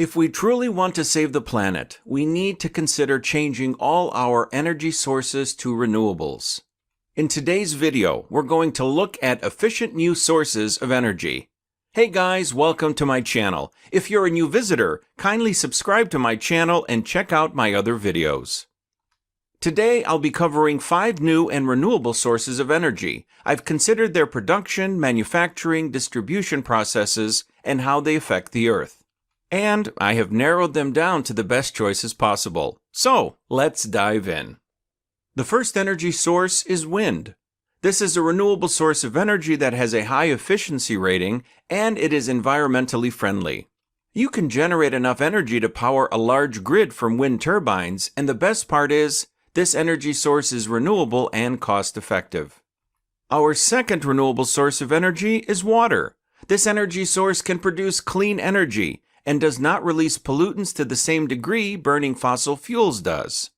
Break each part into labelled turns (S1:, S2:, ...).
S1: If we truly want to save the planet, we need to consider changing all our energy sources to renewables. In today's video, we're going to look at efficient new sources of energy. Hey guys, welcome to my channel. If you're a new visitor, kindly subscribe to my channel and check out my other videos. Today, I'll be covering 5 new and renewable sources of energy. I've considered their production, manufacturing, distribution processes, and how they affect the Earth. And I have narrowed them down to the best choices possible. So, let's dive in. The first energy source is wind. This is a renewable source of energy that has a high efficiency rating, and it is environmentally friendly. You can generate enough energy to power a large grid from wind turbines, and the best part is, this energy source is renewable and cost-effective. Our second renewable source of energy is water. This energy source can produce clean energy and does not release pollutants to the same degree burning fossil fuels does.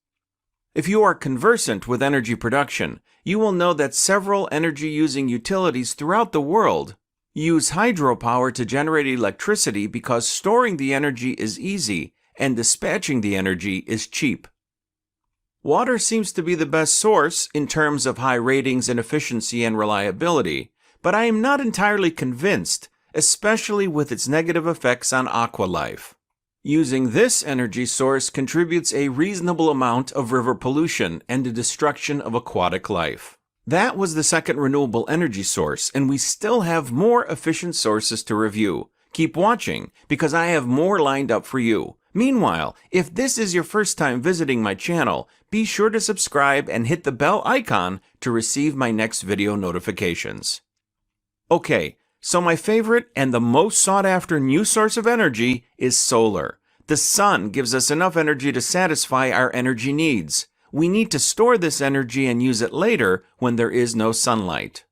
S1: If you are conversant with energy production, you will know that several energy-using utilities throughout the world use hydropower to generate electricity because storing the energy is easy and dispatching the energy is cheap. Water seems to be the best source in terms of high ratings and efficiency and reliability, but I am not entirely convinced, especially with its negative effects on aqua life. Using this energy source contributes a reasonable amount of river pollution and the destruction of aquatic life. That was the second renewable energy source, and we still have more efficient sources to review. Keep watching, because I have more lined up for you. Meanwhile, if this is your first time visiting my channel, be sure to subscribe and hit the bell icon to receive my next video notifications. Okay, so my favorite and the most sought after new source of energy is solar. The sun gives us enough energy to satisfy our energy needs. We need to store this energy and use it later when there is no sunlight.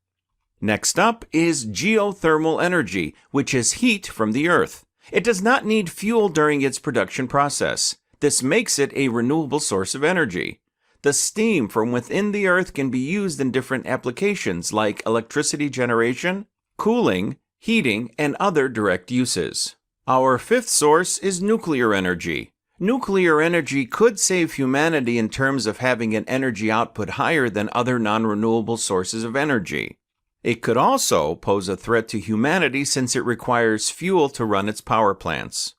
S1: Next up is geothermal energy, which is heat from the earth. It does not need fuel during its production process. This makes it a renewable source of energy. The steam from within the earth can be used in different applications like electricity generation, cooling, heating, and other direct uses. Our fifth source is nuclear energy. Nuclear energy could save humanity in terms of having an energy output higher than other non-renewable sources of energy. It could also pose a threat to humanity since it requires fuel to run its power plants.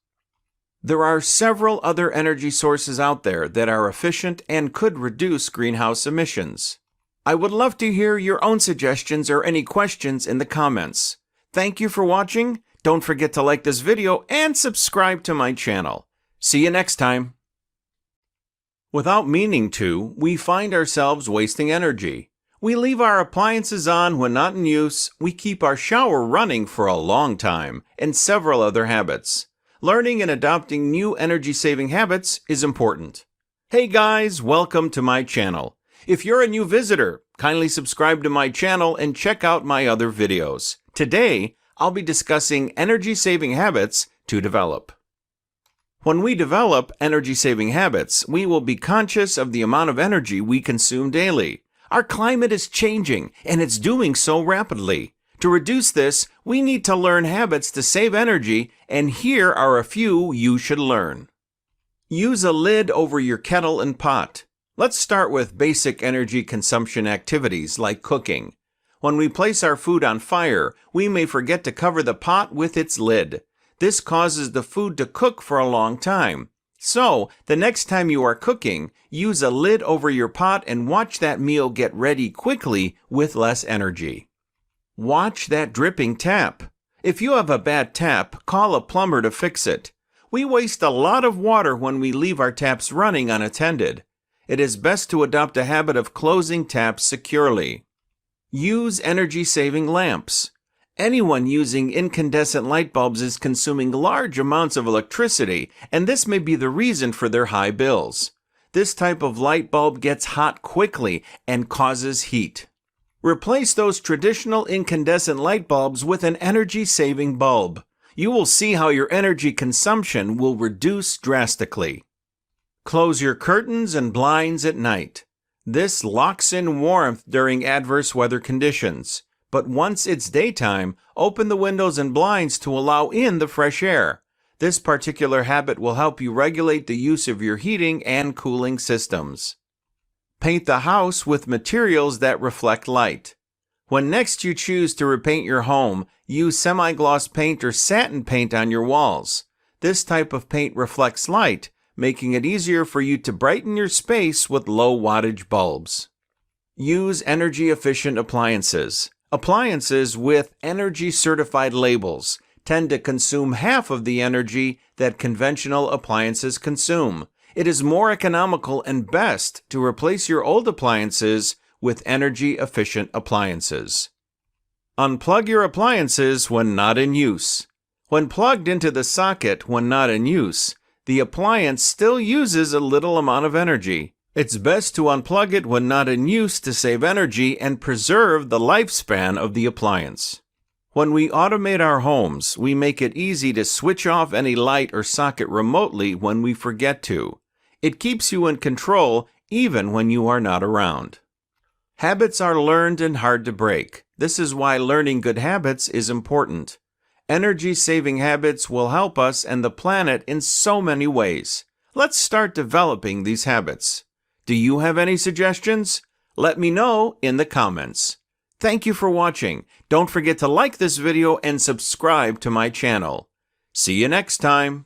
S1: There are several other energy sources out there that are efficient and could reduce greenhouse emissions. I would love to hear your own suggestions or any questions in the comments. Thank you for watching. Don't forget to like this video and subscribe to my channel. See you next time. Without meaning to, we find ourselves wasting energy. We leave our appliances on when not in use, we keep our shower running for a long time, and several other habits. Learning and adopting new energy-saving habits is important. Hey guys, welcome to my channel. If you're a new visitor, kindly subscribe to my channel and check out my other videos. Today, I'll be discussing energy-saving habits to develop. When we develop energy-saving habits, we will be conscious of the amount of energy we consume daily. Our climate is changing, and it's doing so rapidly. To reduce this, we need to learn habits to save energy, and here are a few you should learn. Use a lid over your kettle and pot. Let's start with basic energy consumption activities like cooking. When we place our food on fire, we may forget to cover the pot with its lid. This causes the food to cook for a long time. So, the next time you are cooking, use a lid over your pot and watch that meal get ready quickly with less energy. Watch that dripping tap. If you have a bad tap, call a plumber to fix it. We waste a lot of water when we leave our taps running unattended. It is best to adopt a habit of closing taps securely. Use energy-saving lamps. Anyone using incandescent light bulbs is consuming large amounts of electricity, and this may be the reason for their high bills. This type of light bulb gets hot quickly and causes heat. Replace those traditional incandescent light bulbs with an energy-saving bulb. You will see how your energy consumption will reduce drastically. Close your curtains and blinds at night. This locks in warmth during adverse weather conditions. But once it's daytime, open the windows and blinds to allow in the fresh air. This particular habit will help you regulate the use of your heating and cooling systems. Paint the house with materials that reflect light. When next you choose to repaint your home, use semi-gloss paint or satin paint on your walls. This type of paint reflects light, making it easier for you to brighten your space with low wattage bulbs. Use energy-efficient appliances. Appliances with energy-certified labels tend to consume half of the energy that conventional appliances consume. It is more economical and best to replace your old appliances with energy-efficient appliances. Unplug your appliances when not in use. When plugged into the socket when not in use, the appliance still uses a little amount of energy. It's best to unplug it when not in use to save energy and preserve the lifespan of the appliance. When we automate our homes, we make it easy to switch off any light or socket remotely when we forget to. It keeps you in control even when you are not around. Habits are learned and hard to break. This is why learning good habits is important. Energy-saving habits will help us and the planet in so many ways. Let's start developing these habits. Do you have any suggestions? Let me know in the comments. Thank you for watching. Don't forget to like this video and subscribe to my channel. See you next time.